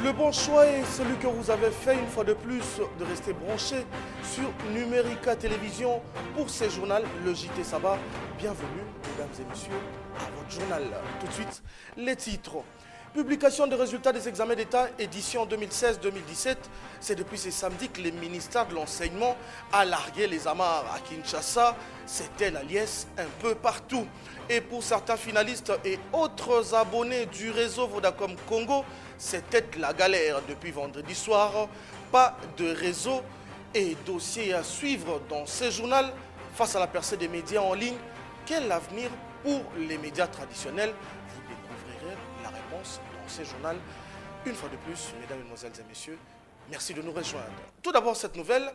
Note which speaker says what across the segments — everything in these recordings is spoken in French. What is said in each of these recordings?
Speaker 1: Le bon choix est celui que vous avez fait une fois de plus, de rester branché sur Numérica Télévision pour ce journal, le JT Saba. Bienvenue, mesdames et messieurs, à votre journal. Tout de suite, les titres. Publication des résultats des examens d'État, édition 2016-2017. C'est depuis ce samedi que le ministère de l'Enseignement a largué les amarres à Kinshasa. C'était la liesse un peu partout. Et pour certains finalistes et autres abonnés du réseau Vodacom Congo, c'était la galère depuis vendredi soir. Pas de réseau et dossier à suivre dans ce journal face à la percée des médias en ligne. Quel avenir pour les médias traditionnels? Vous découvrirez la réponse dans ce journal. Une fois de plus, mesdames, mesdemoiselles et messieurs, merci de nous rejoindre. Tout d'abord, cette nouvelle,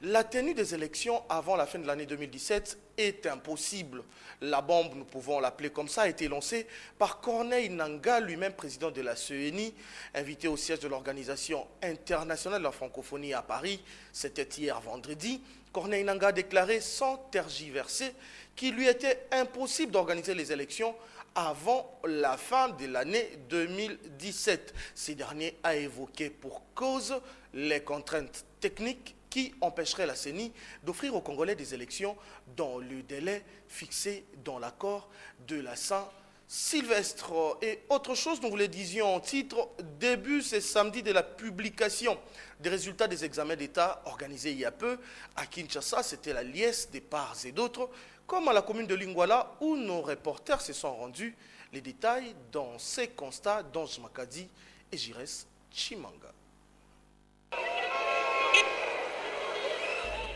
Speaker 1: la tenue des élections avant la fin de l'année 2017 est impossible. La bombe, nous pouvons l'appeler comme ça, a été lancée par Corneille Nangaa, lui-même président de la CENI, invité au siège de l'Organisation internationale de la francophonie à Paris. C'était hier vendredi. Corneille Nangaa a déclaré sans tergiverser qu'il lui était impossible d'organiser les élections avant la fin de l'année 2017. Ce dernier a évoqué pour cause les contraintes techniques qui empêcheraient la CENI d'offrir aux Congolais des élections dans le délai fixé dans l'accord de la Saint-Sylvestre. Et autre chose, nous vous le disions en titre, début ce samedi de la publication des résultats des examens d'État organisés il y a peu à Kinshasa. C'était la liesse des parts et d'autres, comme à la commune de Lingwala, où nos reporters se sont rendus. Les détails dans ces constats d'Ange Makadi et Jires Chimanga.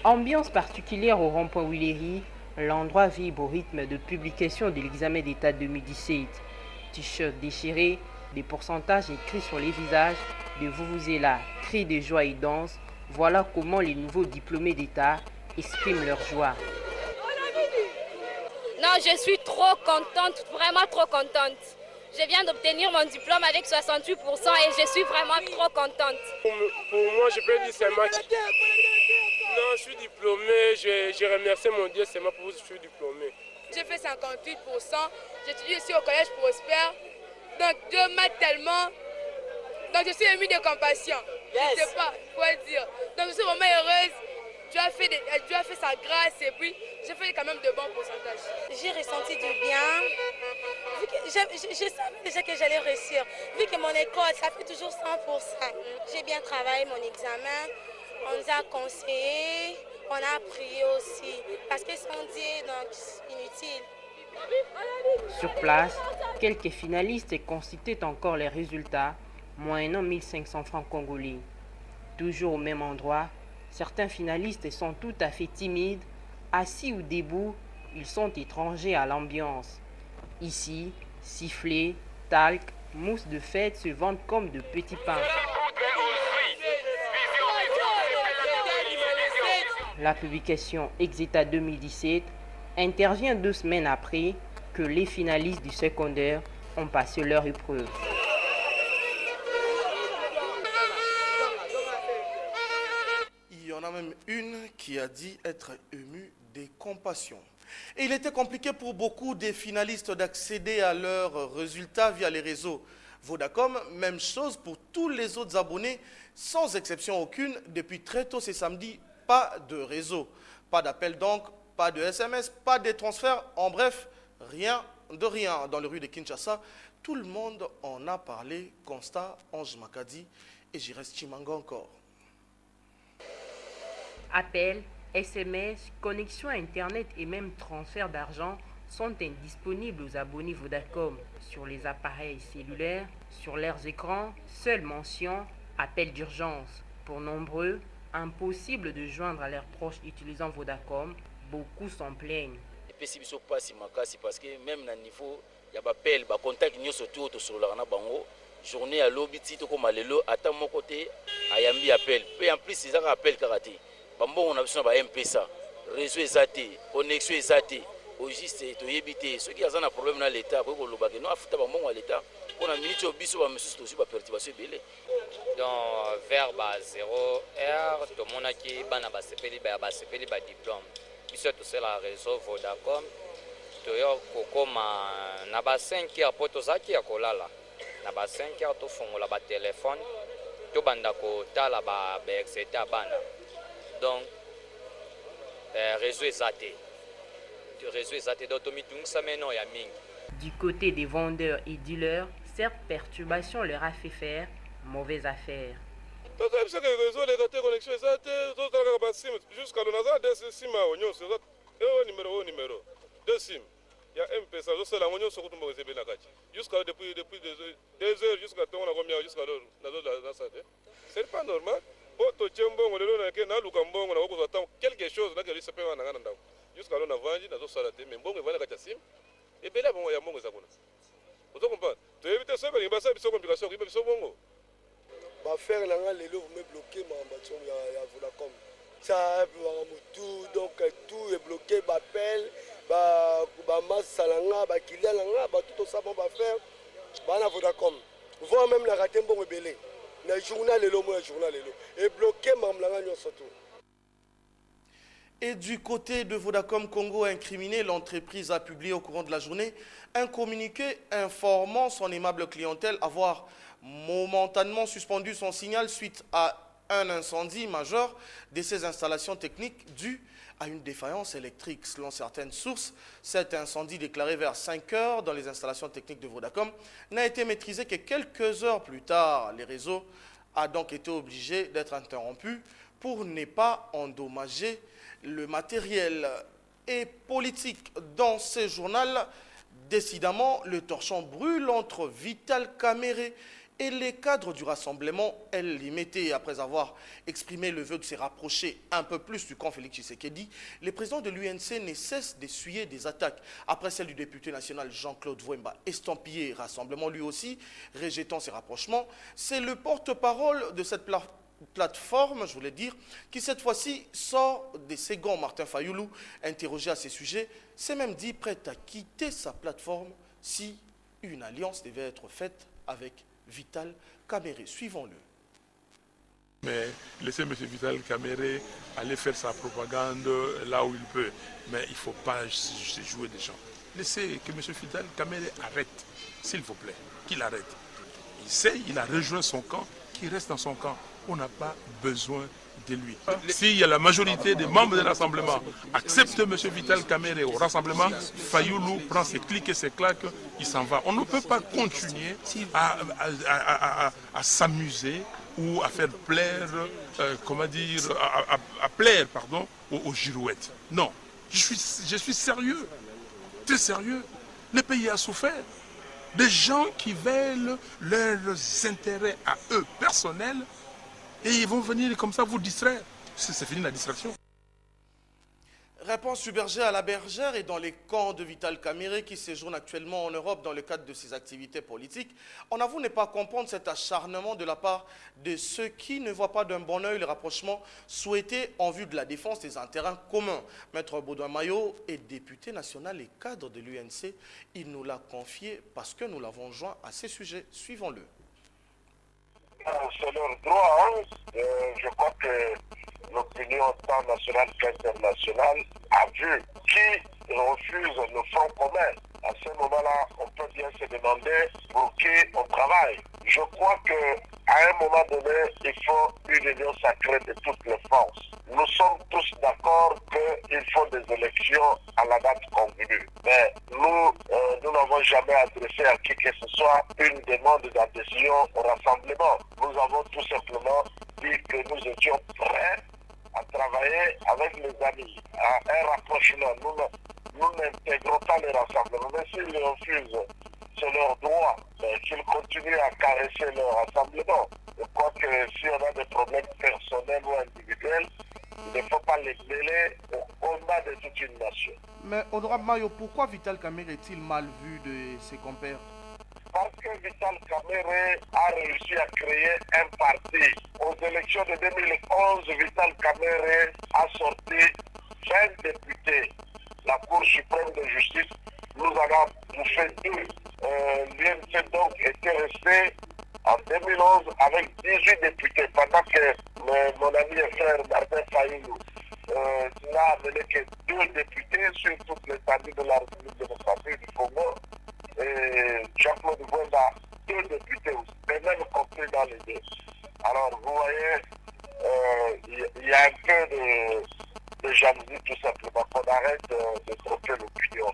Speaker 2: Ambiance particulière au rond-point Willery, l'endroit vibre au rythme de publication de l'examen d'État 2017. T-shirts déchirés, des pourcentages écrits sur les visages, des vuvuzela, cris de joie et danse. Voilà comment les nouveaux diplômés d'État expriment leur joie.
Speaker 3: Non, je suis trop contente, vraiment trop contente. Je viens d'obtenir mon diplôme avec 68% et je suis vraiment trop contente.
Speaker 4: Pour moi, je peux dire c'est match. Non, je suis diplômé, je remercie mon Dieu seulement pour que je suis diplômé.
Speaker 5: J'ai fait 58%, j'étudie ici au collège Prosper. Donc Dieu m'aide tellement. Donc je suis émue de compassion. Je ne sais pas quoi dire. Donc je suis vraiment heureuse. Dieu a fait sa grâce et puis j'ai fait quand même de bons pourcentages.
Speaker 6: J'ai ressenti du bien. Vu que je savais déjà que j'allais réussir. Vu que mon école, ça fait toujours 100%. J'ai bien travaillé mon examen. On nous a conseillé, on a prié aussi. Parce que sans Dieu, donc, inutile.
Speaker 2: Sur place, quelques finalistes constituent encore les résultats, moyennant 1500 francs congolais. Toujours au même endroit, certains finalistes sont tout à fait timides, assis ou debout, ils sont étrangers à l'ambiance. Ici, sifflets, talc, mousse de fête se vendent comme de petits pains. La publication Exeta 2017 intervient 2 semaines après que les finalistes du secondaire ont passé leur épreuve.
Speaker 1: Il y en a même une qui a dit être émue de compassion. Et il était compliqué pour beaucoup des finalistes d'accéder à leurs résultats via les réseaux Vodacom. Même chose pour tous les autres abonnés, sans exception aucune. Depuis très tôt ce samedi, pas de réseau, pas d'appel donc, pas de SMS, pas de transferts, en bref, rien de rien. Dans les rues de Kinshasa, tout le monde en a parlé. Constat, Ange Makadi et Jires Chimanga encore.
Speaker 2: Appels, SMS, connexion Internet et même transfert d'argent sont indisponibles aux abonnés Vodacom sur les appareils cellulaires, sur leurs écrans, seule mention appel d'urgence. Pour nombreux, impossible de joindre à leurs proches utilisant Vodacom, beaucoup s'en plaignent.
Speaker 7: Et puis si passe parce que même à niveau il y a appel ba contact nous surtout sur la bango journée à lobby tito comme lelo ata mon côté ayambi appel puis en plus ils appel karaté bambo on a besoin ba MPSA réseau exaté connexion exaté au juste to yebité ceux qui ont un problème dans l'état pour ko lobaka no afuta bambo à l'état on a minute biso ba monsieur aussi ba perturbation belé
Speaker 8: donc vers 0h to monaki bana ba sepeli ba diplôme biso to c'est la réseau Vodacom toyo kokoma na ba 5 heures po tozaki ya kolala na ba 5 heures tofongola ba téléphone tobanda kotala baexete ya bana. Donc réseau eza te. Réseau eza te, donc tomitungisa meno ya mingi.
Speaker 2: Du côté des vendeurs et dealers, cette perturbation leur a fait faire mauvaise affaire.
Speaker 9: Jusqu'à depuis 2 heures jusqu'à temps on a combien jusqu'à l'heure c'est pas normal. Quelque chose là que je peux jusqu'à l'heure on a vendu dans sala te mais bon voilà ka sim et bela bon ya mongo za kuna. Vous comprenez? Tu évites ça parce que ça biso complication qui biso bongo.
Speaker 10: Ba faire la lelo vous me bloquer ma bâtiment ya Vodacom. Ça tout donc tout est bloqué ba appel ba masse salanga ba kilalanga ba tout ça bon ba faire ba na Vodacom. Voir même la raté bon belé. Na journal lelo moi journal lelo et bloqué mamlanga nyonso tout.
Speaker 1: Et du côté de Vodacom Congo incriminé, l'entreprise a publié au courant de la journée un communiqué informant son aimable clientèle avoir momentanément suspendu son signal suite à un incendie majeur de ses installations techniques dû à une défaillance électrique. Selon certaines sources, cet incendie déclaré vers 5 heures dans les installations techniques de Vodacom n'a été maîtrisé que quelques heures plus tard. Les réseaux ont donc été obligés d'être interrompus pour ne pas endommager le matériel et politique. Dans ce journal, décidément, le torchon brûle entre Vital Kamerhe et les cadres du rassemblement LMT. Après avoir exprimé le vœu de se rapprocher un peu plus du camp Félix Tshisekedi, le président de l'UNC ne cesse d'essuyer des attaques. Après celle du député national Jean-Claude Vwemba, estampillé rassemblement lui aussi, rejetant ces rapprochements, c'est le porte-parole de cette plateforme, je voulais dire, qui cette fois-ci sort des seconds. Martin Fayoulou, interrogé à ces sujets, s'est même dit prêt à quitter sa plateforme si une alliance devait être faite avec Vital Kamerhe. Suivons-le.
Speaker 9: Mais laissez M. Vital Kamerhe aller faire sa propagande là où il peut. Mais il ne faut pas jouer des gens. Laissez que M. Vital Kamerhe arrête, s'il vous plaît, qu'il arrête. Il sait, il a rejoint son camp, qu'il reste dans son camp. On n'a pas besoin de lui. S'il y a la majorité des membres de rassemblement accepte M. Vital Kamerhe au rassemblement, Fayoulou prend ses clics et ses claques, il s'en va. On ne peut pas continuer à s'amuser ou à faire plaire, aux girouettes. Non, je suis sérieux, très sérieux. Le pays a souffert. Des gens qui veulent leurs intérêts à eux personnels, et ils vont venir comme ça vous distraire. C'est fini la distraction.
Speaker 1: Réponse du berger à la bergère et dans les camps de Vital Kamerhe qui séjourne actuellement en Europe dans le cadre de ses activités politiques. On avoue ne pas comprendre cet acharnement de la part de ceux qui ne voient pas d'un bon oeil le rapprochement souhaité en vue de la défense des intérêts communs. Maître Baudouin Maillot est député national et cadre de l'UNC. Il nous l'a confié parce que nous l'avons joint à ces sujets. Suivons-le.
Speaker 11: C'est leur droit. Je crois que l'opinion tant nationale qu'internationale a vu qui refuse le front commun. À ce moment-là, on peut bien se demander pour qui on travaille. Je crois qu'à un moment donné, il faut une union sacrée de toutes les forces. Nous sommes tous d'accord qu'il faut des élections à la date convenue. Mais nous n'avons jamais adressé à qui que ce soit une demande d'adhésion au rassemblement. Nous avons tout simplement dit que nous étions prêts à travailler avec les amis, à un rapprochement. Nous n'intégrons pas les rassemblements. Mais s'ils refusent, c'est leur droit qu'ils continuent à caresser leur rassemblement. Je crois que si on a des problèmes personnels ou individuels, il ne faut pas les mêler au combat de toute une nation.
Speaker 1: Mais honorable Mayo, pourquoi Vital Kamerhe est-il mal vu de ses compères?
Speaker 11: Parce que Vital Kamerhe a réussi à créer un parti. Aux élections de 2011, Vital Kamerhe a sorti 20 députés. La Cour suprême de justice nous en a bouffé 2. L'UNC donc était resté en 2011 avec 18 députés, pendant que mon ami et frère Martin Fayoulou n'a amené que 2 députés sur toute l'étendue de la République démocratique du Congo. Et Jean-Claude Vwemba, 2 députés aussi, mais même compris dans les deux. Alors, l'opinion.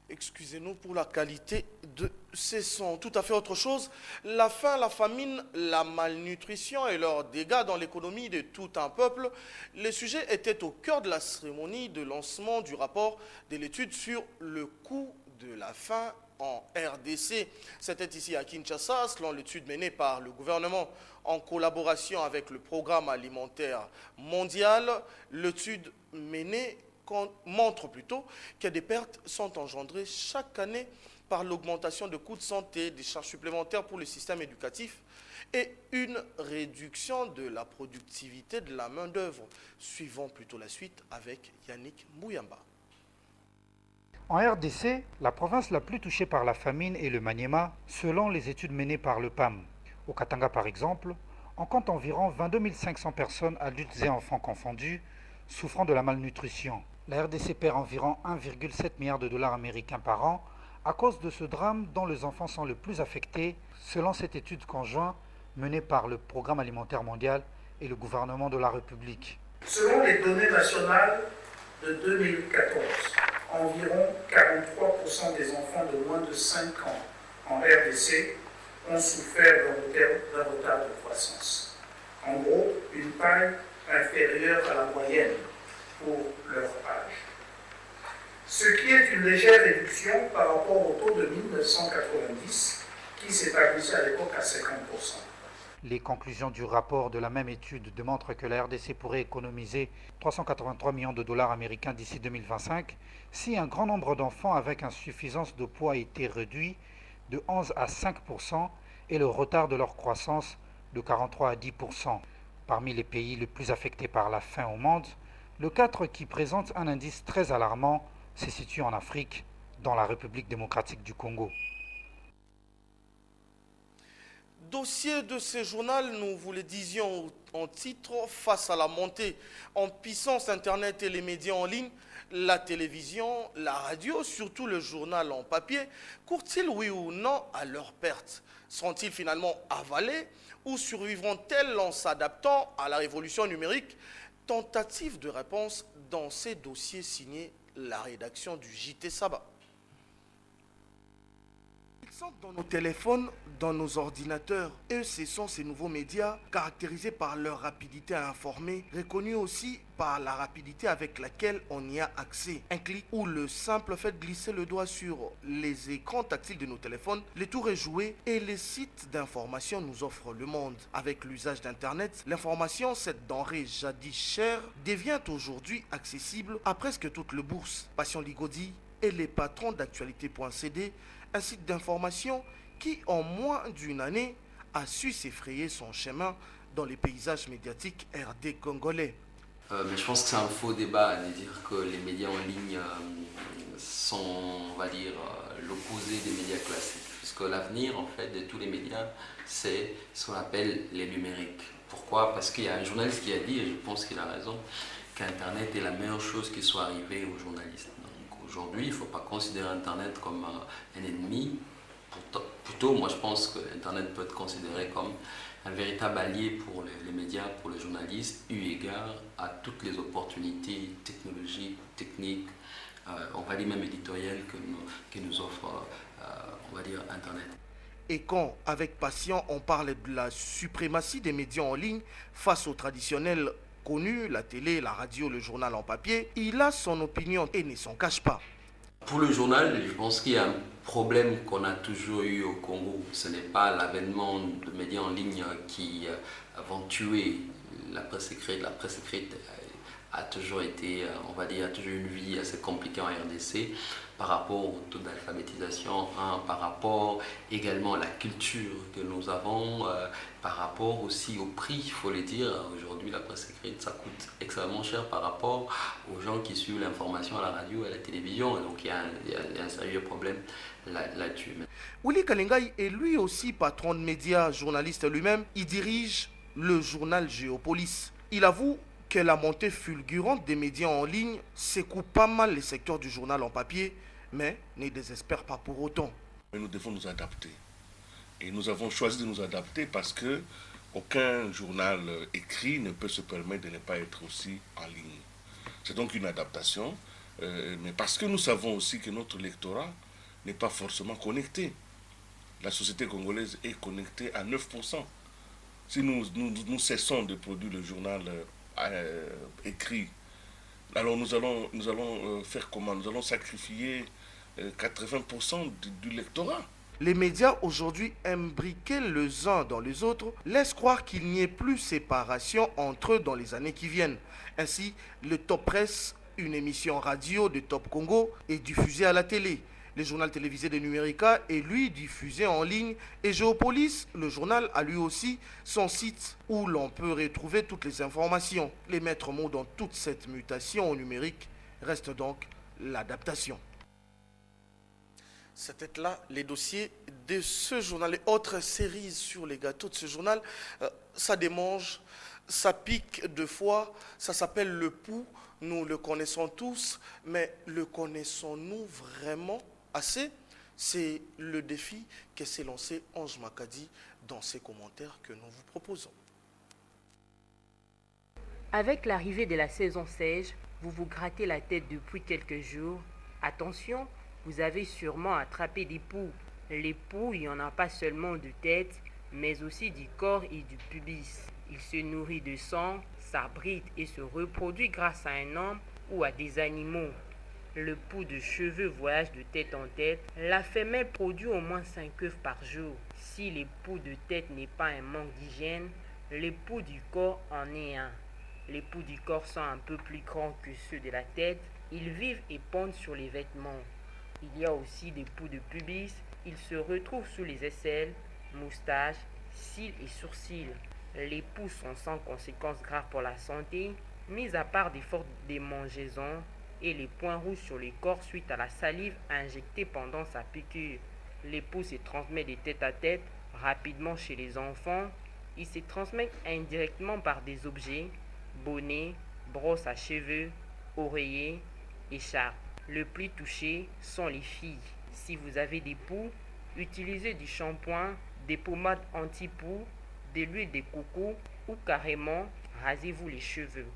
Speaker 1: Excusez-nous pour la qualité de ces sons. Tout à fait autre chose. La faim, la famine, la malnutrition et leurs dégâts dans l'économie de tout un peuple. Les sujets étaient au cœur de la cérémonie de lancement du rapport de l'étude sur le coût de la faim en RDC. C'était ici à Kinshasa, selon l'étude menée par le gouvernement en collaboration avec le Programme alimentaire mondial. L'étude menée montre plutôt que des pertes sont engendrées chaque année par l'augmentation de coûts de santé, des charges supplémentaires pour le système éducatif et une réduction de la productivité de la main-d'œuvre. Suivons plutôt la suite avec Yannick Mouyamba.
Speaker 12: En RDC, la province la plus touchée par la famine est le Maniema, selon les études menées par le PAM. Au Katanga, par exemple, on compte environ 22 500 personnes, adultes et enfants confondus, souffrant de la malnutrition. La RDC perd environ 1,7 milliard de dollars américains par an à cause de ce drame dont les enfants sont le plus affectés, selon cette étude conjointe menée par le Programme alimentaire mondial et le gouvernement de la République.
Speaker 13: Selon les données nationales de 2014, environ 43% des enfants de moins de 5 ans en RDC ont souffert d'un retard de croissance. En gros, une taille inférieure à la moyenne pour leur âge. Ce qui est une légère réduction par rapport au taux de 1990 qui s'établissait à l'époque à 50%.
Speaker 12: Les conclusions du rapport de la même étude démontrent que la RDC pourrait économiser 383 millions de dollars américains d'ici 2025 si un grand nombre d'enfants avec insuffisance de poids était réduit de 11 à 5% et le retard de leur croissance de 43 à 10%. Parmi les pays les plus affectés par la faim au monde, le 4 qui présente un indice très alarmant se situe en Afrique, dans la République démocratique du Congo.
Speaker 1: Dossier de ce journal, nous vous le disions en titre, face à la montée en puissance Internet et les médias en ligne, la télévision, la radio, surtout le journal en papier, courent-ils oui ou non à leur perte? Seront-ils finalement avalés ou survivront-elles en s'adaptant à la révolution numérique? Tentative de réponse dans ces dossiers signés la rédaction du JT Saba. Ils sont dans nos téléphones, dans nos ordinateurs. Et ce sont ces nouveaux médias caractérisés par leur rapidité à informer, reconnus aussi par la rapidité avec laquelle on y a accès. Un clic ou le simple fait de glisser le doigt sur les écrans tactiles de nos téléphones, le tour est joué et les sites d'information nous offrent le monde. Avec l'usage d'Internet, l'information, cette denrée jadis chère, devient aujourd'hui accessible à presque toute le bourse. Passion Ligodi et les patrons d'actualité.cd, un site d'information qui, en moins d'une année, a su s'effrayer son chemin dans les paysages médiatiques RD congolais.
Speaker 14: Mais je pense que c'est un faux débat de dire que les médias en ligne sont, on va dire, l'opposé des médias classiques. Puisque l'avenir, en fait, de tous les médias, c'est ce qu'on appelle les numériques. Pourquoi? Parce qu'il y a un journaliste qui a dit, et je pense qu'il a raison, qu'Internet est la meilleure chose qui soit arrivée aux journalistes. Donc aujourd'hui, il ne faut pas considérer Internet comme un ennemi. Plutôt, moi je pense que Internet peut être considéré comme un véritable allié pour les médias, pour les journalistes, eu égard à toutes les opportunités technologiques, techniques, on va dire même éditoriales que nous offre, on va dire, Internet.
Speaker 1: Et quand, avec Patient, on parle de la suprématie des médias en ligne face aux traditionnels connus, la télé, la radio, le journal en papier, il a son opinion et ne s'en cache pas.
Speaker 14: Pour le journal, je pense qu'il y a un problème qu'on a toujours eu au Congo. Ce n'est pas l'avènement de médias en ligne qui vont tuer la presse écrite. La presse écrite a toujours été, on va dire, a toujours eu une vie assez compliquée en RDC par rapport au taux d'alphabétisation, par rapport également à la culture que nous avons, par rapport aussi au prix, il faut le dire. Aujourd'hui, la presse écrite, ça coûte extrêmement cher par rapport aux gens qui suivent l'information à la radio et à la télévision. Et donc, il y a un sérieux problème là-dessus.
Speaker 1: Willy Kalengai est lui aussi patron de médias, journaliste lui-même. Il dirige le journal Géopolis. Il avoue que la montée fulgurante des médias en ligne secoue pas mal les secteurs du journal en papier, mais ne désespère pas pour autant.
Speaker 15: Mais nous devons nous adapter. Et nous avons choisi de nous adapter parce que aucun journal écrit ne peut se permettre de ne pas être aussi en ligne. C'est donc une adaptation, mais parce que nous savons aussi que notre lectorat n'est pas forcément connecté. La société congolaise est connectée à 9%. Si nous cessons de produire le journal écrit, alors nous allons faire comment? Nous allons sacrifier 80% du lectorat.
Speaker 1: Les médias aujourd'hui imbriqués les uns dans les autres laissent croire qu'il n'y ait plus séparation entre eux dans les années qui viennent. Ainsi, le Top Press, une émission radio de Top Congo, est diffusée à la télé. Le journal télévisé de Numérica est lui diffusé en ligne et Géopolis, le journal, a lui aussi son site où l'on peut retrouver toutes les informations. Les maîtres mots dans toute cette mutation au numérique reste donc l'adaptation. C'était là les dossiers de ce journal. Les autres séries sur les gâteaux de ce journal, ça démange, ça pique deux fois, ça s'appelle le pouls. Nous le connaissons tous, mais le connaissons-nous vraiment assez? C'est le défi que s'est lancé Ange Makadi dans ses commentaires que nous vous proposons.
Speaker 2: Avec l'arrivée de la saison sèche, vous vous grattez la tête depuis quelques jours. Attention, vous avez sûrement attrapé des poux. Les poux, il n'y en a pas seulement de tête, mais aussi du corps et du pubis. Il se nourrit de sang, s'abrite et se reproduit grâce à un homme ou à des animaux. Le poux de cheveux voyage de tête en tête. La femelle produit au moins 5 œufs par jour. Si les poux de tête n'est pas un manque d'hygiène, les poux du corps en est un. Les poux du corps sont un peu plus grands que ceux de la tête. Ils vivent et pondent sur les vêtements. Il y a aussi des poux de pubis. Ils se retrouvent sous les aisselles, moustaches, cils et sourcils. Les poux sont sans conséquences graves pour la santé, mis à part des fortes démangeaisons et les points rouges sur le corps suite à la salive injectée pendant sa piqûre. Les poux se transmettent de tête à tête rapidement chez les enfants. Ils se transmettent indirectement par des objets, bonnets, brosses à cheveux, oreillers, écharpes. Le plus touché sont les filles. Si vous avez des poux, utilisez du shampoing, des pommades anti-poux, de l'huile de coco ou carrément rasez-vous les cheveux.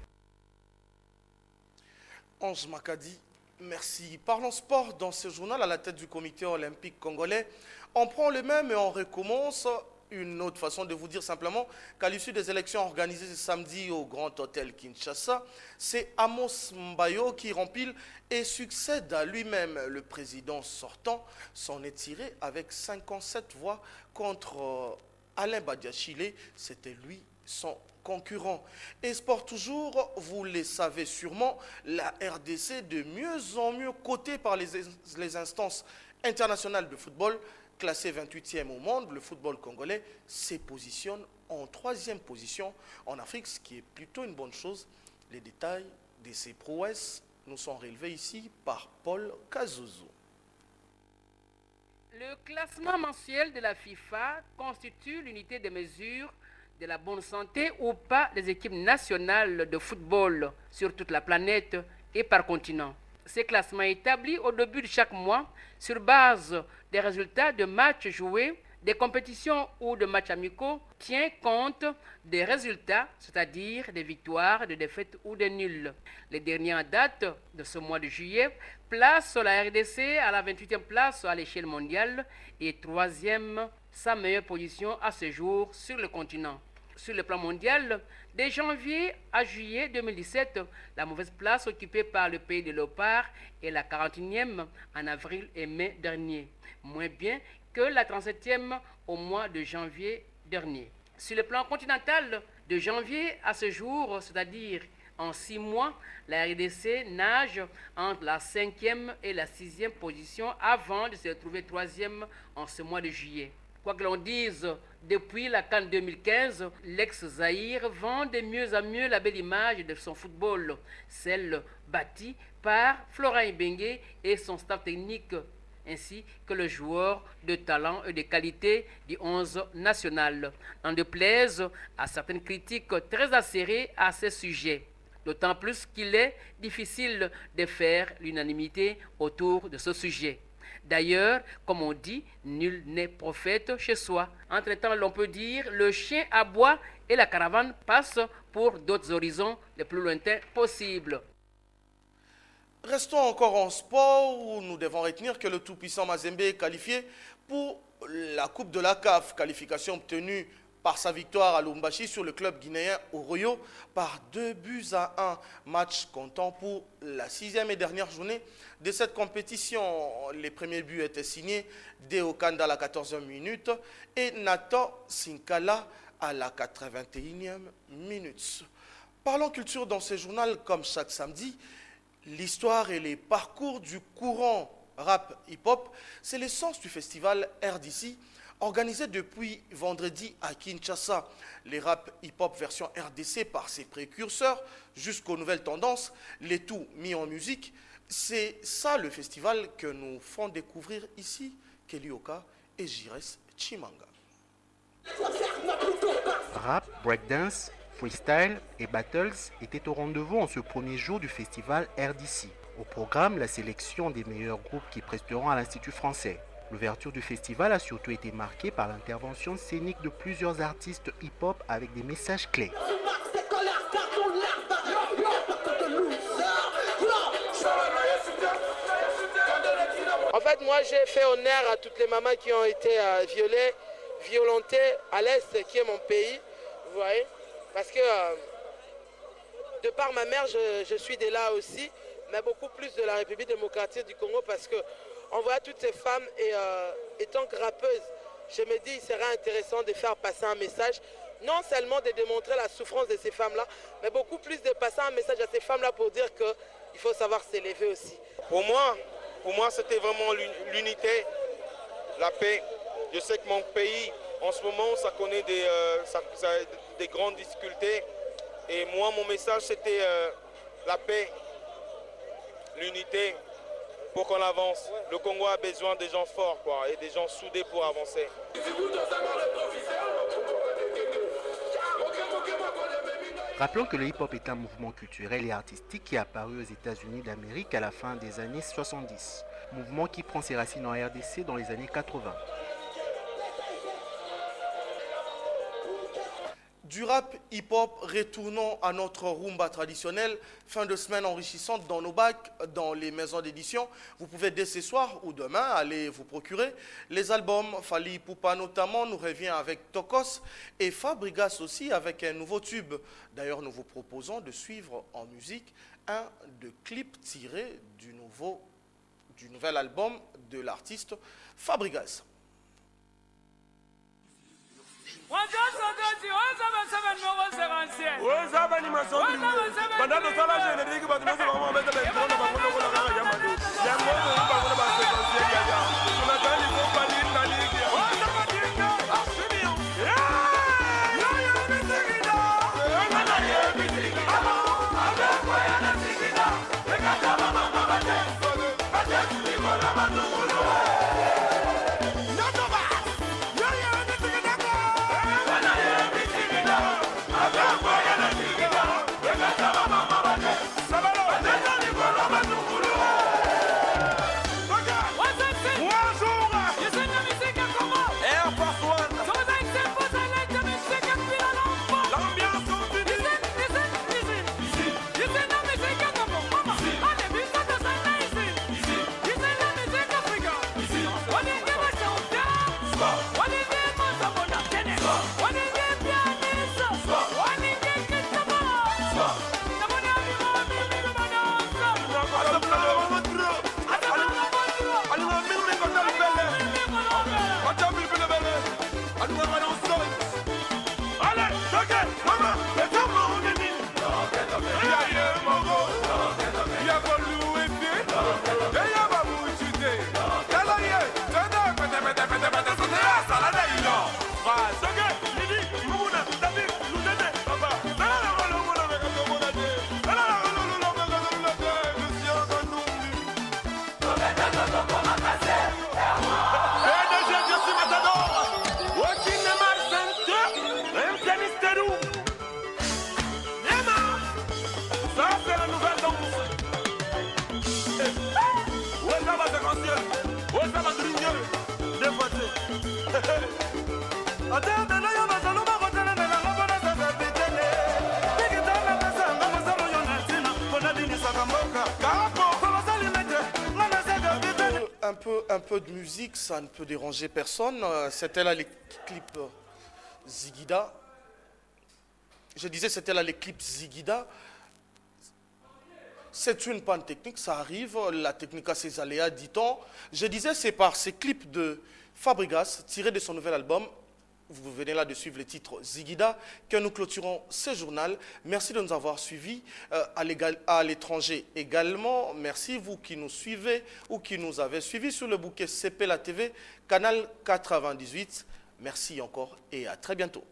Speaker 1: Ange Makadi, merci. Parlons sport dans ce journal à la tête du comité olympique congolais. On prend le même et on recommence. Une autre façon de vous dire simplement qu'à l'issue des élections organisées ce samedi au Grand Hôtel Kinshasa, c'est Amos Mbayo qui rempile et succède à lui-même. Le président sortant s'en est tiré avec 57 voix contre Alain Badiachile. C'était lui son concurrent. Et sport toujours, vous le savez sûrement, la RDC de mieux en mieux cotée par les instances internationales de football. Classé 28e au monde, le football congolais se positionne en 3e position en Afrique, ce qui est plutôt une bonne chose. Les détails de ces prouesses nous sont relevés ici par Paul Kazouzou.
Speaker 16: Le classement mensuel de la FIFA constitue l'unité de mesure de la bonne santé ou pas des équipes nationales de football sur toute la planète et par continent. Ce classement est établi au début de chaque mois sur base des résultats de matchs joués, des compétitions ou de matchs amicaux, tient compte des résultats, c'est-à-dire des victoires, des défaites ou des nuls. Les dernières dates de ce mois de juillet placent la RDC à la 28e place à l'échelle mondiale et 3e, sa meilleure position à ce jour sur le continent. Sur le plan mondial, de janvier à juillet 2017, la mauvaise place occupée par le pays de Léopard est la 41e en avril et mai dernier, moins bien que la 37e au mois de janvier dernier. Sur le plan continental, de janvier à ce jour, c'est-à-dire en 6 mois, la RDC nage entre la 5e et la 6e position avant de se retrouver 3e en ce mois de juillet. Quoi que l'on dise, depuis la CAN 2015, l'ex-Zaïre vend de mieux en mieux la belle image de son football, celle bâtie par Florent Ibenge et son staff technique, ainsi que le joueur de talent et de qualité du 11 national. N'en déplaise à certaines critiques très acérées à ce sujet, d'autant plus qu'il est difficile de faire l'unanimité autour de ce sujet. D'ailleurs, comme on dit, nul n'est prophète chez soi. Entre-temps, l'on peut dire le chien aboie et la caravane passe pour d'autres horizons les plus lointains possibles.
Speaker 1: Restons encore en sport où nous devons retenir que le tout-puissant Mazembe est qualifié pour la Coupe de la CAF, qualification obtenue par sa victoire à Lubumbashi sur le club guinéen Oroyo par 2-1. Match comptant pour la 6e et dernière journée de cette compétition. Les premiers buts étaient signés Deo Kanda à la 14e minute et Nathan Sinkala à la 81e minute. Parlons culture dans ce journal comme chaque samedi. L'histoire et les parcours du courant rap hip-hop, c'est l'essence du festival RDC, organisé depuis vendredi à Kinshasa. Les rap hip-hop version RDC par ses précurseurs jusqu'aux nouvelles tendances, les tout mis en musique. C'est ça le festival que nous font découvrir ici, Kelly Oka et Jires Chimanga.
Speaker 17: Rap, breakdance, freestyle et battles étaient au rendez-vous en ce premier jour du festival RDC. Au programme, la sélection des meilleurs groupes qui presteront à l'Institut français. L'ouverture du festival a surtout été marquée par l'intervention scénique de plusieurs artistes hip-hop avec des messages clés.
Speaker 18: En fait, moi, j'ai fait honneur à toutes les mamans qui ont été violées, violentées à l'Est, qui est mon pays, vous voyez. Parce que de par ma mère, je suis de là aussi, mais beaucoup plus de la République démocratique du Congo parce qu'on voit toutes ces femmes et étant rappeuses, je me dis il serait intéressant de faire passer un message, non seulement de démontrer la souffrance de ces femmes-là, mais beaucoup plus de passer un message à ces femmes-là pour dire qu'il faut savoir s'élever aussi.
Speaker 19: Pour moi c'était vraiment l'unité, la paix. Je sais que mon pays, en ce moment, ça connaît des grandes difficultés. Et moi, mon message, c'était la paix, l'unité, pour qu'on avance. Le Congo a besoin des gens forts, quoi, et des gens soudés pour avancer.
Speaker 17: Rappelons que le hip-hop est un mouvement culturel et artistique qui est apparu aux États-Unis d'Amérique à la fin des années 70. Mouvement qui prend ses racines en RDC dans les années 80.
Speaker 1: Du rap hip-hop, retournons à notre rumba traditionnelle. Fin de semaine enrichissante dans nos bacs, dans les maisons d'édition. Vous pouvez dès ce soir ou demain aller vous procurer les albums. Fali Poupa notamment nous revient avec Tokos et Fabrigas aussi avec un nouveau tube. D'ailleurs, nous vous proposons de suivre en musique un de clips tirés du nouvel album de l'artiste Fabrigas. un peu de musique, ça ne peut déranger personne. C'était là les clips Zigida. Je disais, c'était là les clips Zigida. C'est une panne technique, ça arrive. La technique a ses aléas, dit-on. Je disais, c'est par ces clips de Fabregas, tirés de son nouvel album. Vous venez là de suivre le titre Zigida, que nous clôturons ce journal. Merci de nous avoir suivis à l'étranger également. Merci vous qui nous suivez ou qui nous avez suivis sur le bouquet CP La TV, canal 98. Merci encore et à très bientôt.